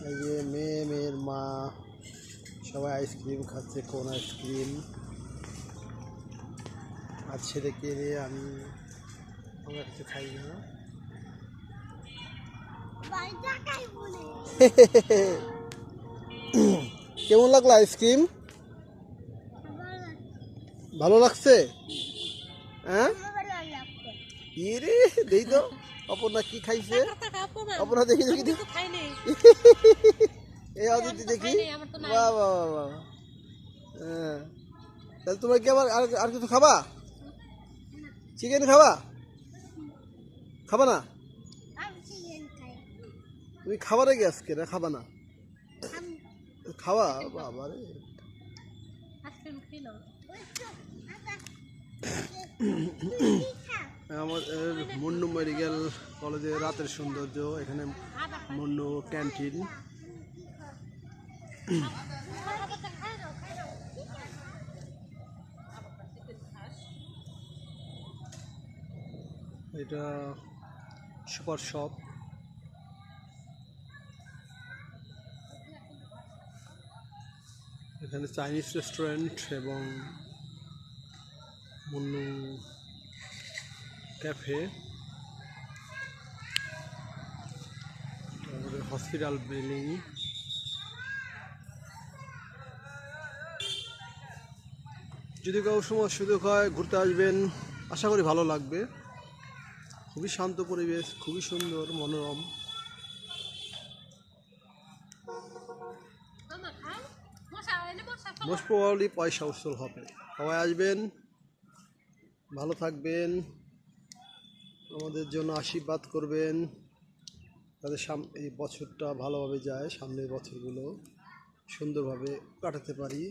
এই যে মেয়ের মা সবাই আইসক্রিম খাচ্ছে, কোন আইসক্রিম। আর ছেলেকে নিয়ে আমরা কিছু খাই না। কেমন লাগলো আইসক্রিম? ভালো লাগছে? হ্যাঁ, ইরে দেই তো অপর্ণা কি খাইছে। অপর্ণা দেখি দেখি এই অদিতি দেখি। বাহ বাহ বাহ। হ্যাঁ, তাহলে তোমার কি আবার আর কিছু খাবা? চিকেন খাবা? খাবা না? তুমি খাবার গে আজকে না খাবা না? খাওয়া বাবা রে। আমাদের মুন্নু মেডিকেল কলেজে রাতের সৌন্দর্য, এখানে মুন্নু ক্যান্টিন। এটা সুপার শপ। এখানে চাইনিজ রেস্টুরেন্ট এবং মুন্নু ক্যাফে। তারপরে হসপিটাল বিল্ডিং। যদি কারো সময় সুযোগ হয় ঘুরতে আসবেন, আশা করি ভালো লাগবে। খুবই শান্ত পরিবেশ, খুবই সুন্দর মনোরম। মোস্ট প্রবাবলি পয়সা উসুল হবে। সবাই আসবেন, ভালো থাকবেন, আমাদের জন্য আশীর্বাদ করবেন, তাদের এই বছরটা ভালোভাবে যায়, সামনের বছরগুলো সুন্দরভাবে কাটাতে পারি।